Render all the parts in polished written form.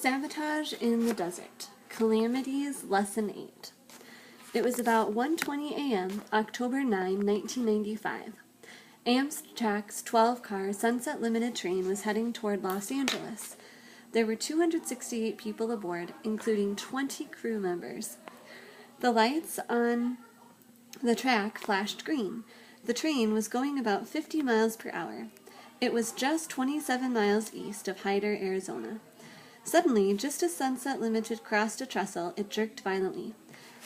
Sabotage in the Desert. Calamities, Lesson 8. It was about 1:20 a.m., October 9, 1995. Amtrak's 12-car Sunset Limited train was heading toward Los Angeles. There were 268 people aboard, including 20 crew members. The lights on the track flashed green. The train was going about 50 miles per hour. It was just 27 miles east of Hyder, Arizona. Suddenly, just as Sunset Limited crossed a trestle, it jerked violently.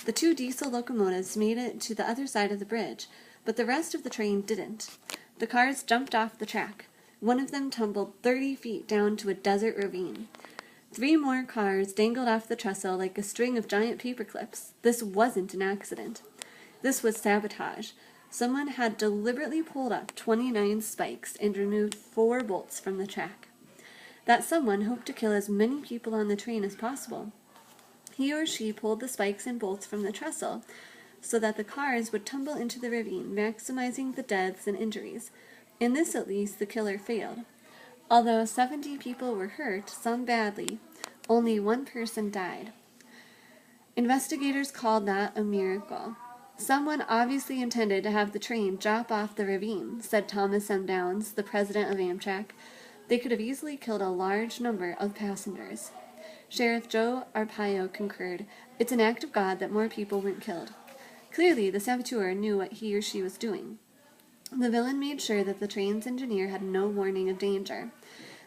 The two diesel locomotives made it to the other side of the bridge, but the rest of the train didn't. The cars jumped off the track. One of them tumbled 30 feet down to a desert ravine. 3 more cars dangled off the trestle like a string of giant paper clips. This wasn't an accident. This was sabotage. Someone had deliberately pulled up 29 spikes and removed 4 bolts from the track. That someone hoped to kill as many people on the train as possible. He or she pulled the spikes and bolts from the trestle so that the cars would tumble into the ravine, maximizing the deaths and injuries. In this, at least, the killer failed. Although 70 people were hurt, some badly, only 1 person died. Investigators called that a miracle. Someone obviously intended to have the train drop off the ravine, said Thomas M. Downs, the president of Amtrak. They could have easily killed a large number of passengers. Sheriff Joe Arpaio concurred. It's an act of God that more people weren't killed. Clearly, the saboteur knew what he or she was doing. The villain made sure that the train's engineer had no warning of danger.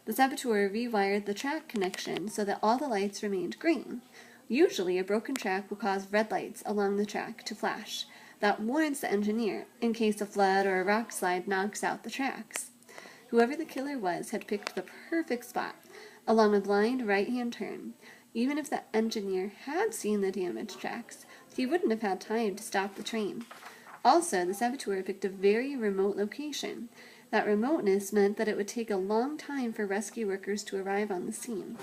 The saboteur rewired the track connection so that all the lights remained green. Usually, a broken track will cause red lights along the track to flash. That warns the engineer in case a flood or a rock slide knocks out the tracks. Whoever the killer was had picked the perfect spot, along a blind right-hand turn. Even if the engineer had seen the damaged tracks, he wouldn't have had time to stop the train. Also, the saboteur picked a very remote location. That remoteness meant that it would take a long time for rescue workers to arrive on the scene.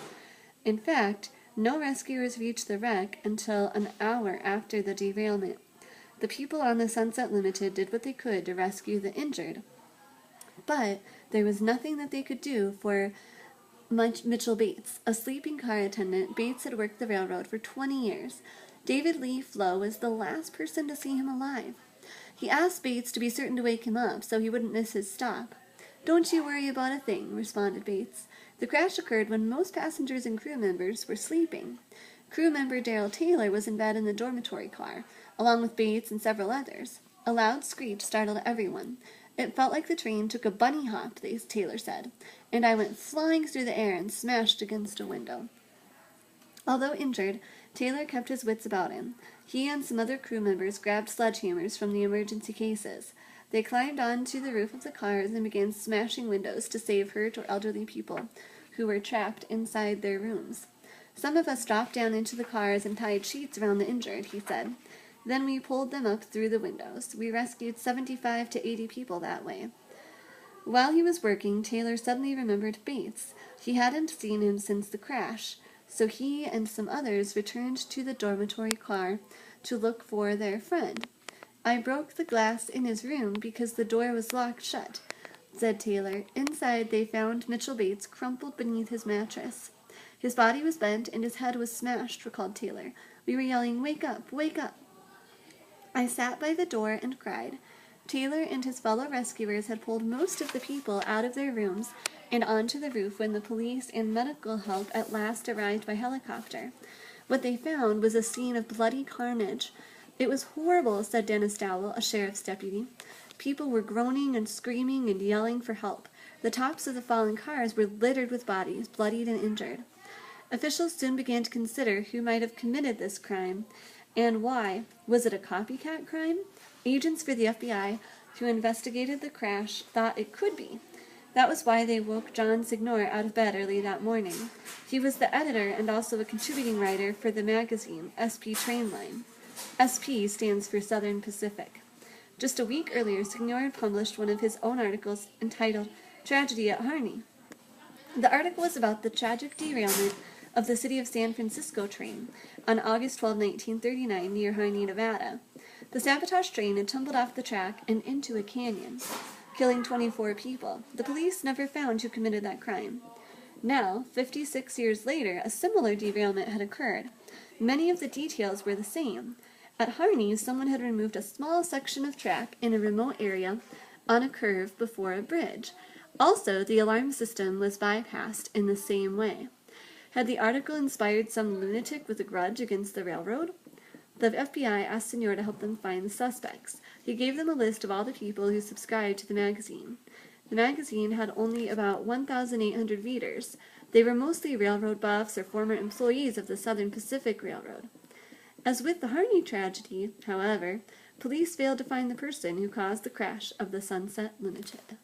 In fact, no rescuers reached the wreck until an hour after the derailment. The people on the Sunset Limited did what they could to rescue the injured, but there was nothing that they could do for Mitchell Bates, a sleeping car attendant. Bates had worked the railroad for 20 years. David Lee Flo was the last person to see him alive. He asked Bates to be certain to wake him up so he wouldn't miss his stop. "Don't you worry about a thing," responded Bates. The crash occurred when most passengers and crew members were sleeping. Crew member Darrell Taylor was in bed in the dormitory car, along with Bates and several others. A loud screech startled everyone. "It felt like the train took a bunny hop," Taylor said, "and I went flying through the air and smashed against a window." Although injured, Taylor kept his wits about him. He and some other crew members grabbed sledgehammers from the emergency cases. They climbed onto the roof of the cars and began smashing windows to save hurt or elderly people who were trapped inside their rooms. "Some of us dropped down into the cars and tied sheets around the injured," he said. "Then we pulled them up through the windows. We rescued 75 to 80 people that way." While he was working, Taylor suddenly remembered Bates. He hadn't seen him since the crash, so he and some others returned to the dormitory car to look for their friend. "I broke the glass in his room because the door was locked shut," said Taylor. Inside, they found Mitchell Bates crumpled beneath his mattress. "His body was bent and his head was smashed," recalled Taylor. "We were yelling, 'Wake up, wake up!' I sat by the door and cried." Taylor and his fellow rescuers had pulled most of the people out of their rooms and onto the roof when the police and medical help at last arrived by helicopter. What they found was a scene of bloody carnage. "It was horrible," said Dennis Dowell, a sheriff's deputy. "People were groaning and screaming and yelling for help. The tops of the fallen cars were littered with bodies, bloodied and injured." Officials soon began to consider who might have committed this crime and why. Was it a copycat crime? Agents for the FBI who investigated the crash thought it could be. That was why they woke John Signor out of bed early that morning. He was the editor and also a contributing writer for the magazine SP Trainline. SP stands for Southern Pacific. Just a week earlier, Signor had published one of his own articles entitled "Tragedy at Harney." The article was about the tragic derailment of the City of San Francisco train on August 12, 1939, near Harney, Nevada. The sabotage train had tumbled off the track and into a canyon, killing 24 people. The police never found who committed that crime. Now, 56 years later, a similar derailment had occurred. Many of the details were the same. At Harney, someone had removed a small section of track in a remote area on a curve before a bridge. Also, the alarm system was bypassed in the same way. Had the article inspired some lunatic with a grudge against the railroad? The FBI asked Senor to help them find the suspects. He gave them a list of all the people who subscribed to the magazine. The magazine had only about 1,800 readers. They were mostly railroad buffs or former employees of the Southern Pacific Railroad. As with the Harney tragedy, however, police failed to find the person who caused the crash of the Sunset Limited.